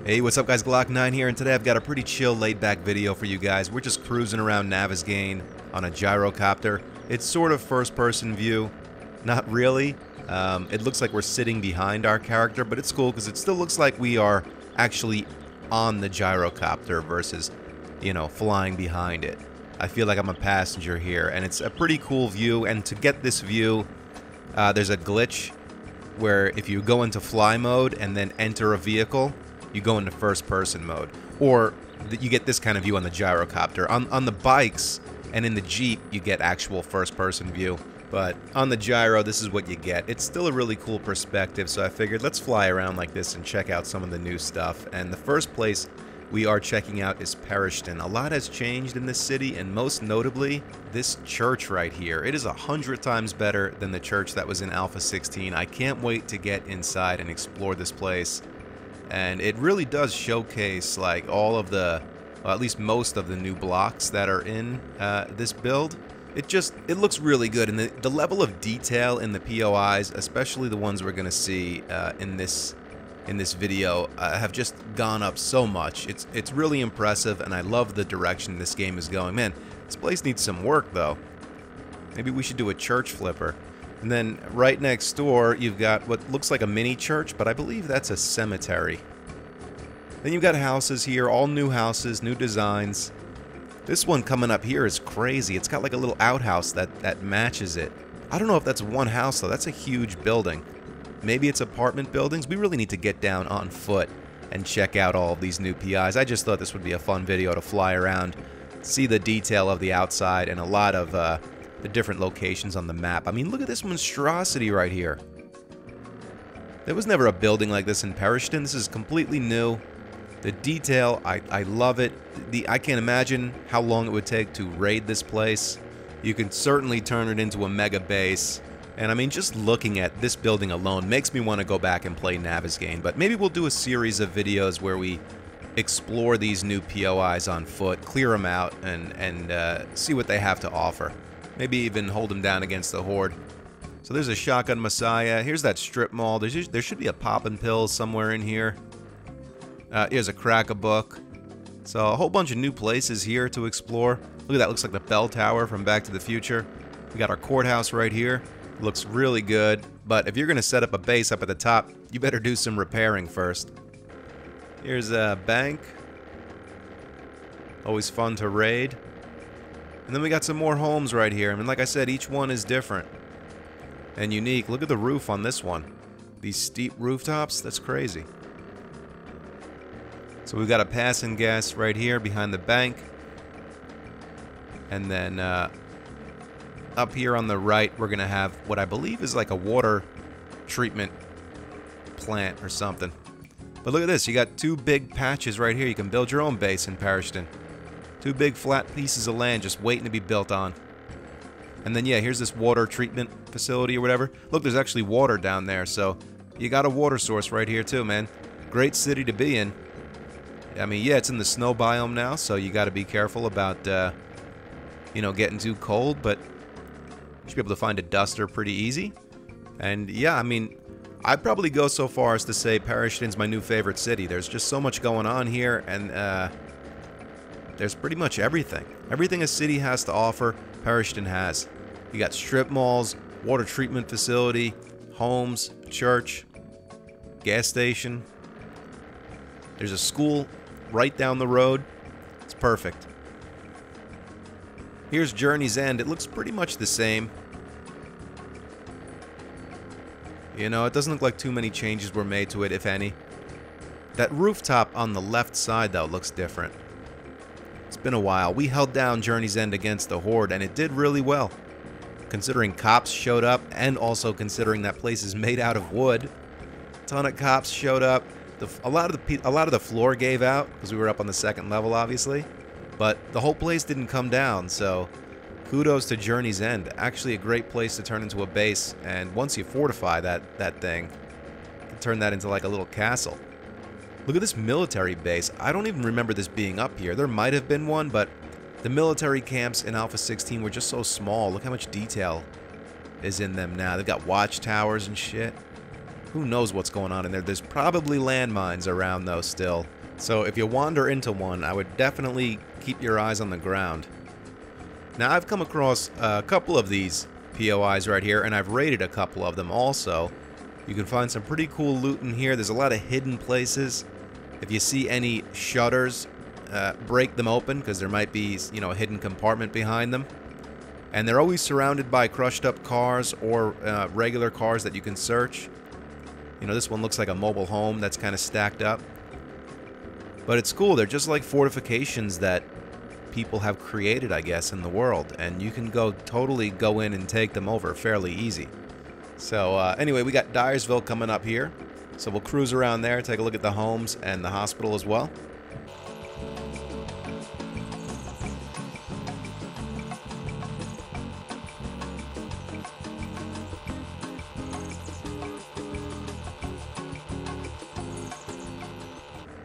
Hey, what's up guys, Glock9 here, and today I've got a pretty chill, laid-back video for you guys. We're just cruising around Navezgane on a gyrocopter. It's sort of first-person view. Not really. It looks like we're sitting behind our character, but it's cool because it still looks like we are actually on the gyrocopter versus, you know, flying behind it. I feel like I'm a passenger here, and it's a pretty cool view, and to get this view, there's a glitch where if you go into fly mode and then enter a vehicle, you go into first-person mode. Or you get this kind of view on the gyrocopter. On the bikes and in the Jeep, you get actual first-person view. But on the gyro, this is what you get. It's still a really cool perspective, so I figured let's fly around like this and check out some of the new stuff. And the first place we are checking out is Perishton. A lot has changed in this city, and most notably, this church right here. It is 100 times better than the church that was in Alpha 16. I can't wait to get inside and explore this place. And it really does showcase like all of the, well, at least most of the new blocks that are in this build. It looks really good, and the level of detail in the POIs, especially the ones we're gonna see in this video, have just gone up so much. It's really impressive, and I love the direction this game is going. Man, this place needs some work though. Maybe we should do a church flipper. And then right next door, you've got what looks like a mini church, but I believe that's a cemetery. Then you've got houses here, all new houses, new designs. This one coming up here is crazy. It's got like a little outhouse that matches it. I don't know if that's one house though. That's a huge building. Maybe it's apartment buildings. We really need to get down on foot and check out all of these new PIs. I just thought this would be a fun video to fly around, see the detail of the outside, and a lot of the different locations on the map. I mean, look at this monstrosity right here. There was never a building like this in Perishton. This is completely new. The detail, I love it. I can't imagine how long it would take to raid this place. You can certainly turn it into a mega base. And I mean, just looking at this building alone makes me want to go back and play Navezgane. But maybe we'll do a series of videos where we explore these new POIs on foot, clear them out, and see what they have to offer. Maybe even hold them down against the Horde. So there's a Shotgun Messiah. Here's that strip mall. There should be a poppin' pill somewhere in here. Here's a Crack-a-Book. So a whole bunch of new places here to explore. Look at that. Looks like the bell tower from Back to the Future. We got our courthouse right here. Looks really good. But if you're going to set up a base up at the top, you better do some repairing first. Here's a bank. Always fun to raid. And then we got some more homes right here. I mean, like I said, each one is different and unique. Look at the roof on this one. These steep rooftops, that's crazy. So we've got a pass and gas right here behind the bank. And then up here on the right, we're going to have what I believe is like a water treatment plant or something. But look at this. You got two big patches right here. You can build your own base in Perishton. Two big flat pieces of land just waiting to be built on. And then, yeah, here's this water treatment facility or whatever. Look, there's actually water down there, so you got a water source right here too, man. Great city to be in. I mean, yeah, it's in the snow biome now, so you got to be careful about, you know, getting too cold, but you should be able to find a duster pretty easy. And, yeah, I mean, I'd probably go so far as to say Perishton's my new favorite city. There's just so much going on here, and, there's pretty much everything. Everything a city has to offer, Perishton has. You got strip malls, water treatment facility, homes, church, gas station. There's a school right down the road. It's perfect. Here's Journey's End. It looks pretty much the same. You know, it doesn't look like too many changes were made to it, if any. That rooftop on the left side, though, looks different. It's been a while. We held down Journey's End against the Horde, and it did really well. Considering cops showed up, and also considering that place is made out of wood. A ton of cops showed up. A lot of the floor gave out, because we were up on the second level, obviously. But the whole place didn't come down, so kudos to Journey's End. Actually a great place to turn into a base, and once you fortify that thing, you can turn that into like a little castle. Look at this military base. I don't even remember this being up here. There might have been one, but the military camps in Alpha 16 were just so small. Look how much detail is in them now. They've got watchtowers and shit. who knows what's going on in there. There's probably landmines around, though, still. So if you wander into one, I would definitely keep your eyes on the ground. Now, I've come across a couple of these POIs right here, and I've raided a couple of them also. You can find some pretty cool loot in here. There's a lot of hidden places. If you see any shutters, break them open, because there might be, you know, a hidden compartment behind them. And they're always surrounded by crushed up cars or regular cars that you can search. You know, this one looks like a mobile home that's kind of stacked up. But it's cool. They're just like fortifications that people have created, I guess, in the world. And you can totally go in and take them over fairly easy. So anyway, we got Dierville coming up here. So we'll cruise around there, take a look at the homes and the hospital as well.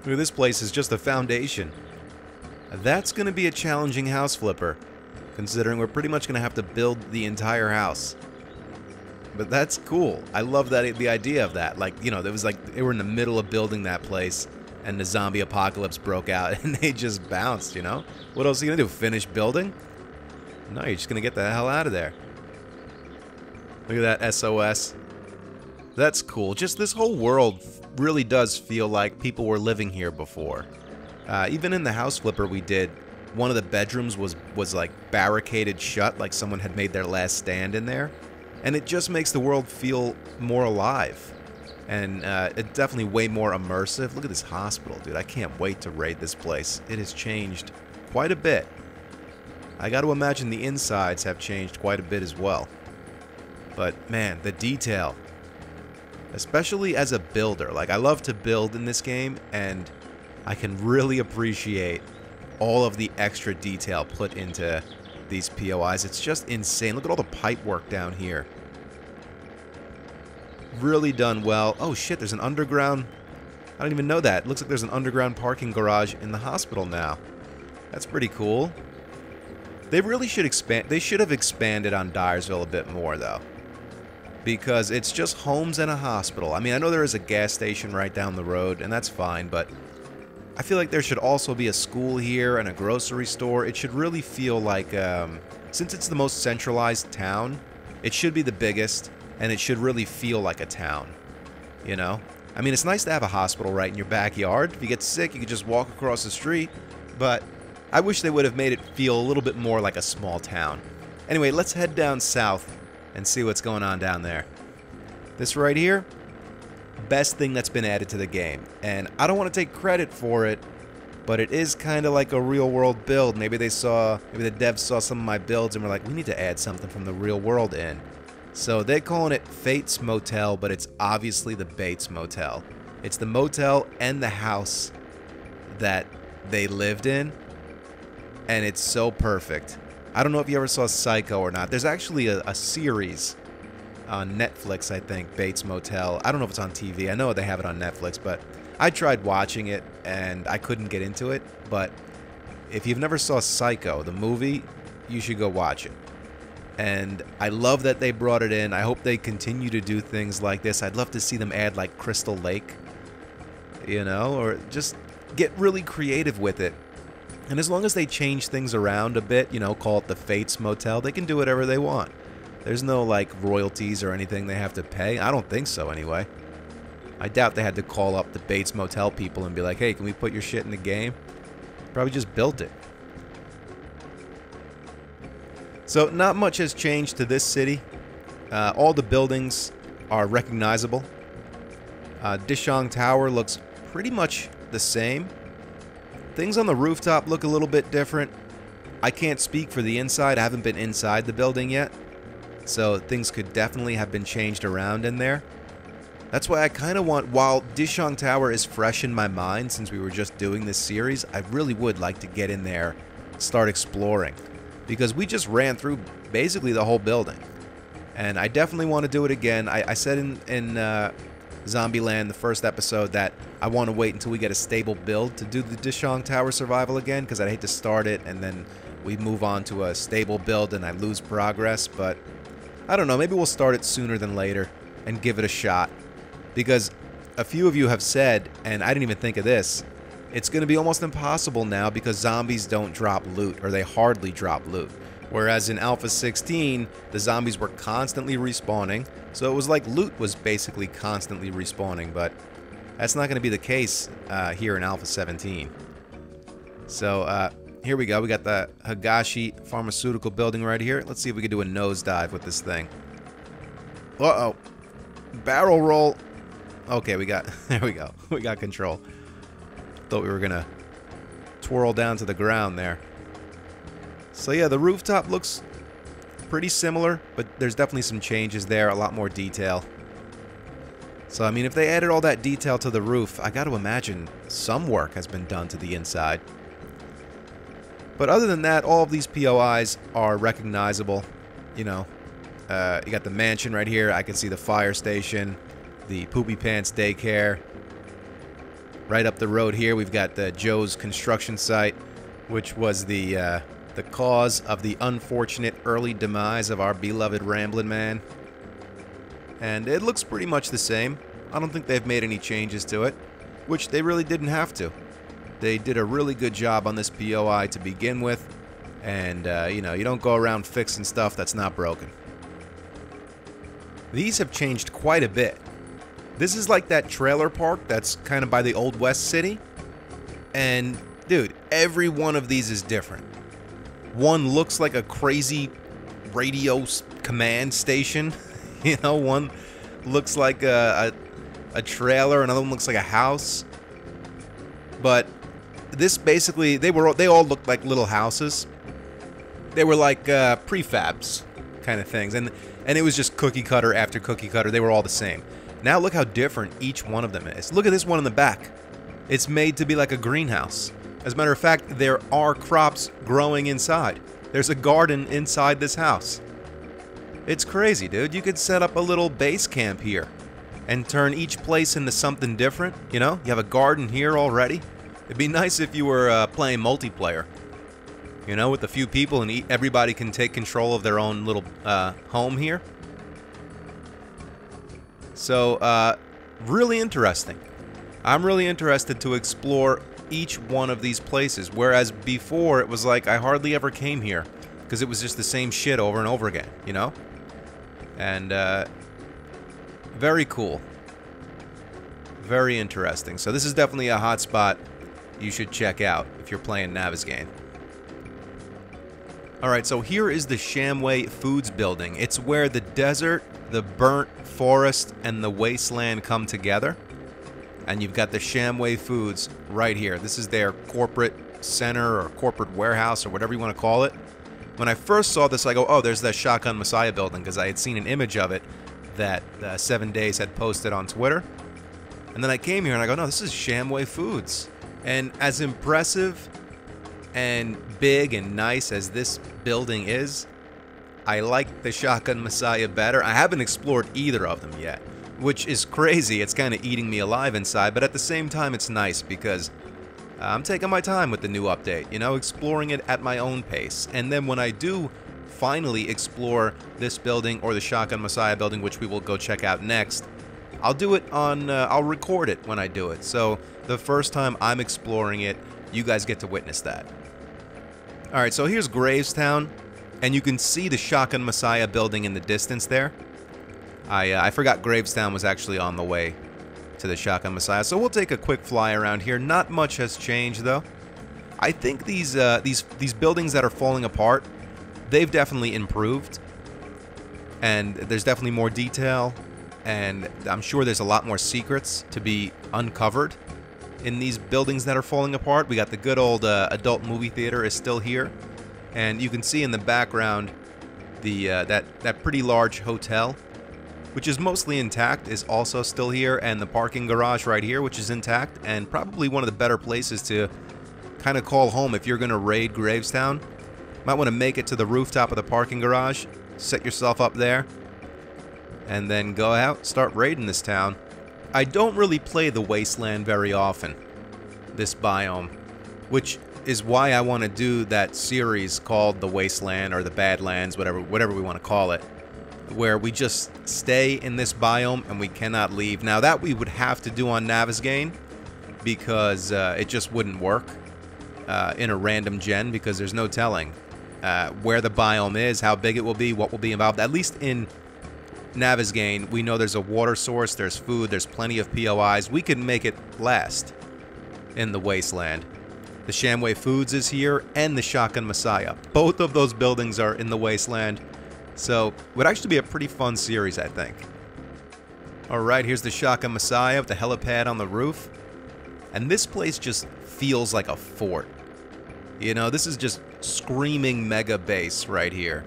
Look, this place is just a foundation. That's going to be a challenging house flipper, considering we're pretty much going to have to build the entire house. But that's cool. I love that, the idea of that. Like, you know, it was like they were in the middle of building that place, and the zombie apocalypse broke out, and they just bounced, you know? What else are you going to do, finish building? No, you're just going to get the hell out of there. Look at that SOS. That's cool. Just this whole world really does feel like people were living here before. Even in the house flipper we did, one of the bedrooms was like barricaded shut, like someone had made their last stand in there. And it just makes the world feel more alive. And it's definitely way more immersive. Look at this hospital, dude. I can't wait to raid this place. It has changed quite a bit. I got to imagine the insides have changed quite a bit as well. But man, the detail. Especially as a builder. Like, I love to build in this game, and I can really appreciate all of the extra detail put into these POIs. It's just insane. Look at all the pipe work down here. Really done well. Oh shit, there's an underground... I don't even know that. It looks like there's an underground parking garage in the hospital now. That's pretty cool. They really should expand... They should have expanded on Dierville a bit more, though. Because it's just homes and a hospital. I mean, I know there is a gas station right down the road, and that's fine, but I feel like there should also be a school here and a grocery store. It should really feel like, since it's the most centralized town, it should be the biggest, and it should really feel like a town, you know? I mean, it's nice to have a hospital right in your backyard. If you get sick, you can just walk across the street, but I wish they would have made it feel a little bit more like a small town. Anyway, let's head down south and see what's going on down there. This right here, best thing that's been added to the game. And I don't want to take credit for it, but it is kind of like a real world build. Maybe the devs saw some of my builds and were like, we need to add something from the real world in. So they're calling it Fate's Motel, but it's obviously the Bates Motel. It's the motel and the house that they lived in, and it's so perfect. I don't know if you ever saw Psycho or not. There's actually a series on Netflix, I think, Bates Motel. I don't know if it's on TV. I know they have it on Netflix, but I tried watching it, and I couldn't get into it. But if you've never saw Psycho, the movie, you should go watch it. And I love that they brought it in. I hope they continue to do things like this. I'd love to see them add, like, Crystal Lake, you know, or just get really creative with it. And as long as they change things around a bit, you know, call it the Fates Motel, they can do whatever they want. There's no, like, royalties or anything they have to pay. I don't think so, anyway. I doubt they had to call up the Bates Motel people and be like, hey, can we put your shit in the game? Probably just built it. So, not much has changed to this city. All the buildings are recognizable. Desong Tower looks pretty much the same. Things on the rooftop look a little bit different. I can't speak for the inside. I haven't been inside the building yet. So things could definitely have been changed around in there. That's why I kind of want, while Desong Tower is fresh in my mind since we were just doing this series, I really would like to get in there, start exploring. Because we just ran through basically the whole building. And I definitely want to do it again. I said in Zombieland, the first episode, that I want to wait until we get a stable build to do the Desong Tower survival again, because I'd hate to start it and then we move on to a stable build and I lose progress. But I don't know, maybe we'll start it sooner than later and give it a shot. Because a few of you have said, and I didn't even think of this, it's going to be almost impossible now because zombies don't drop loot, or they hardly drop loot. Whereas in Alpha 16, the zombies were constantly respawning, so it was like loot was basically constantly respawning, but that's not going to be the case here in Alpha 17. So here we go. We got the Higashi Pharmaceutical Building right here. Let's see if we can do a nosedive with this thing. Uh-oh. Barrel roll. Okay, we got... There we go. We got control. Thought we were going to twirl down to the ground there. So yeah, the rooftop looks pretty similar, but there's definitely some changes there, a lot more detail. So, I mean, if they added all that detail to the roof, I got to imagine some work has been done to the inside. But other than that, all of these POIs are recognizable. You know, you got the mansion right here. I can see the fire station, the Poopy Pants daycare. Right up the road here, we've got the Joe's construction site, which was the cause of the unfortunate early demise of our beloved Ramblin' Man. And it looks pretty much the same. I don't think they've made any changes to it, which they really didn't have to. They did a really good job on this POI to begin with, and you know, you don't go around fixing stuff that's not broken. These have changed quite a bit. This is like that trailer park that's kind of by the Old West City, and dude, every one of these is different. One looks like a crazy radio command station. You know, one looks like a trailer, another one looks like a house. But this basically, they all looked like little houses. They were like prefabs kind of things, and it was just cookie cutter after cookie cutter. They were all the same. Now look how different each one of them is. Look at this one in the back. It's made to be like a greenhouse. As a matter of fact, there are crops growing inside. There's a garden inside this house. It's crazy, dude. You could set up a little base camp here and turn each place into something different. You know, you have a garden here already. It'd be nice if you were playing multiplayer. You know, with a few people and everybody can take control of their own little home here. So, really interesting. I'm really interested to explore each one of these places, whereas before it was like I hardly ever came here because it was just the same shit over and over again, you know? And, very cool. Very interesting. So this is definitely a hot spot you should check out if you're playing Navezgane. Alright, so here is the Shamway Foods building. It's where the desert, the burnt forest, and the wasteland come together. And you've got the Shamway Foods right here. This is their corporate center or corporate warehouse or whatever you want to call it. When I first saw this, I go, oh, there's that Shotgun Messiah building, because I had seen an image of it that 7 Days had posted on Twitter. And then I came here and I go, no, this is Shamway Foods. And as impressive and big and nice as this building is, I like the Shotgun Messiah better. I haven't explored either of them yet, which is crazy. It's kind of eating me alive inside, but at the same time, it's nice because I'm taking my time with the new update, you know, exploring it at my own pace. And then when I do finally explore this building or the Shotgun Messiah building, which we will go check out next, I'll do it on, I'll record it when I do it. So the first time I'm exploring it, you guys get to witness that. Alright, so here's Gravestown, and you can see the Shotgun Messiah building in the distance there. I forgot Gravestown was actually on the way to the Shotgun Messiah, so we'll take a quick fly around here. Not much has changed, though. I think these buildings that are falling apart, they've definitely improved, and there's definitely more detail, and I'm sure there's a lot more secrets to be uncovered in these buildings that are falling apart. We got the good old adult movie theater is still here, and you can see in the background the that pretty large hotel, which is mostly intact, is also still here, and the parking garage right here, which is intact, and probably one of the better places to kind of call home if you're going to raid Gravestown. Might want to make it to the rooftop of the parking garage, set yourself up there, and then go out, start raiding this town. I don't really play the Wasteland very often, this biome, which is why I want to do that series called The Wasteland or The Badlands, whatever we want to call it. where we just stay in this biome and we cannot leave. Now that we would have to do on Navezgane, because it just wouldn't work in a random gen, because there's no telling where the biome is, how big it will be, what will be involved. At least in Navezgane, we know there's a water source, there's food, there's plenty of POIs. We can make it last in the Wasteland. The Shamway Foods is here, and the Shotgun Messiah. Both of those buildings are in the Wasteland, so it would actually be a pretty fun series, I think. Alright, here's the Shotgun Messiah with the helipad on the roof. And this place just feels like a fort. You know, this is just screaming mega base right here.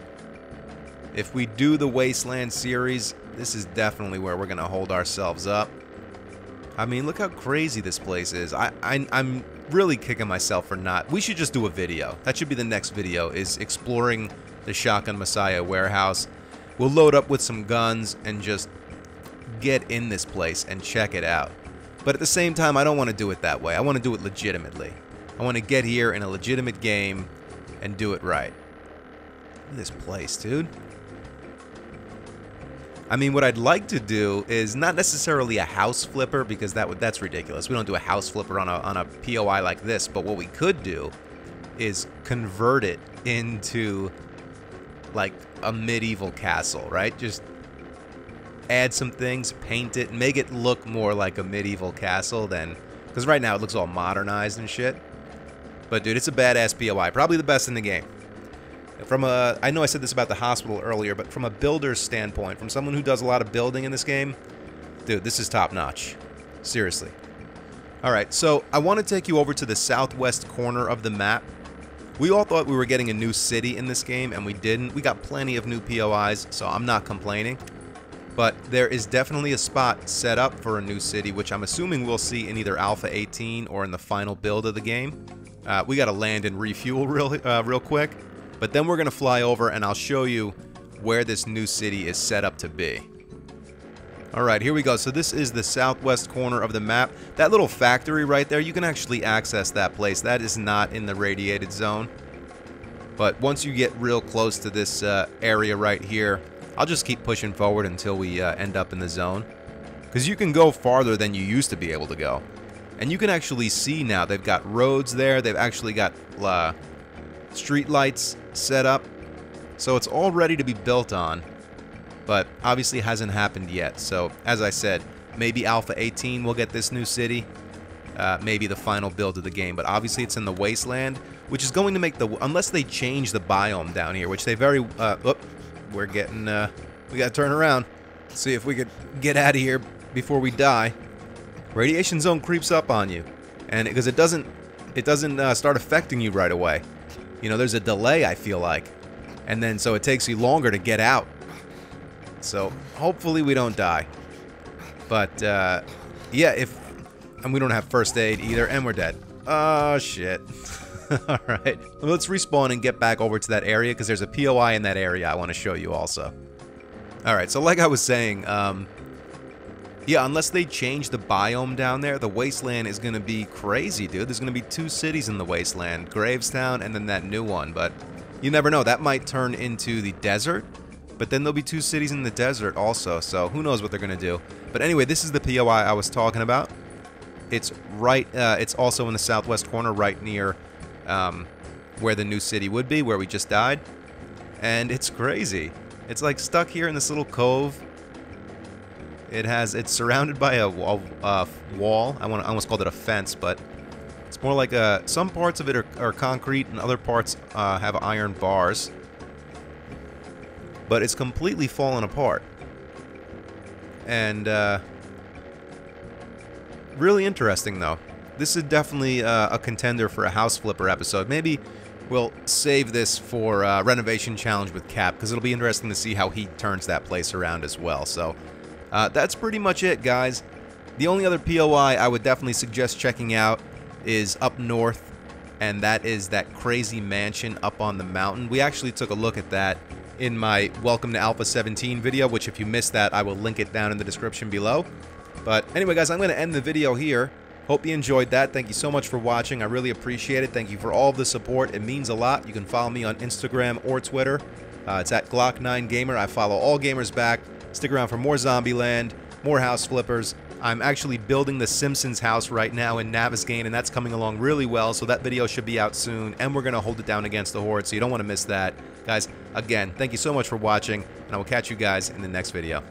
If we do the Wasteland series, this is definitely where we're going to hold ourselves up. I mean, look how crazy this place is. I'm really kicking myself for not. We should just do a video. That should be the next video, is exploring the Shotgun Messiah warehouse. We'll load up with some guns and just get in this place and check it out. But at the same time, I don't want to do it that way. I want to do it legitimately. I want to get here in a legitimate game and do it right. Look at this place, dude. I mean, what I'd like to do is not necessarily a house flipper, because that's ridiculous. We don't do a house flipper on a POI like this. But what we could do is convert it into like a medieval castle, right? Just add some things, paint it, make it look more like a medieval castle than, because right now it looks all modernized and shit. But dude, it's a badass POI, probably the best in the game. From a, I know I said this about the hospital earlier, but from a builder's standpoint, from someone who does a lot of building in this game, dude, this is top notch. Seriously. Alright, so I want to take you over to the southwest corner of the map. We all thought we were getting a new city in this game, and we didn't. We got plenty of new POIs, so I'm not complaining. But there is definitely a spot set up for a new city, which I'm assuming we'll see in either Alpha 18 or in the final build of the game. We got to land and refuel real quick. But then we're going to fly over, and I'll show you where this new city is set up to be. Alright, here we go. So this is the southwest corner of the map. That little factory right there, you can actually access that place. That is not in the radiated zone. But once you get real close to this area right here, I'll just keep pushing forward until we end up in the zone. Because you can go farther than you used to be able to go. And you can actually see now, they've got roads there. They've actually got street lights set up. So it's all ready to be built on. But obviously it hasn't happened yet. So as I said, maybe Alpha 18 will get this new city. Maybe the final build of the game. But obviously it's in the Wasteland, which is going to make the... Unless they change the biome down here, which they very... we're getting... we gotta turn around. See if we could get out of here before we die. Radiation zone creeps up on you. And because it doesn't start affecting you right away. You know, there's a delay, I feel like. And then so it takes you longer to get out. So hopefully we don't die. But yeah, and we don't have first aid either, and we're dead. Oh shit. Alright, let's respawn and get back over to that area, because there's a POI in that area I want to show you also. Alright, so like I was saying, yeah, unless they change the biome down there, the Wasteland is going to be crazy, dude. There's going to be 2 cities in the Wasteland, Gravestown and then that new one, but you never know. That might turn into the desert, but then there'll be 2 cities in the desert also, so who knows what they're going to do. But anyway, this is the POI I was talking about. It's right, it's also in the southwest corner, right near where the new city would be, where we just died. And it's crazy. It's like stuck here in this little cove. It's surrounded by a wall. I almost called it a fence, but it's more like some parts of it are concrete and other parts have iron bars. But it's completely fallen apart. And really interesting, though. This is definitely a contender for a house flipper episode. Maybe we'll save this for renovation challenge with Cap, because it'll be interesting to see how he turns that place around as well. So that's pretty much it, guys. The only other POI I would definitely suggest checking out is up north, and that is that crazy mansion up on the mountain. We actually took a look at that in my Welcome to Alpha 17 video, which if you missed that, I will link it down in the description below. But anyway, guys, I'm going to end the video here. Hope you enjoyed that. Thank you so much for watching. I really appreciate it. Thank you for all of the support. It means a lot. You can follow me on Instagram or Twitter It's at Glock9Gamer. I follow all gamers back. Stick around for more Zombieland, more house flippers. I'm actually building the Simpsons house right now in Navezgane, and that's coming along really well, so that video should be out soon, and we're going to hold it down against the Horde, so you don't want to miss that. Guys, again, thank you so much for watching, and I will catch you guys in the next video.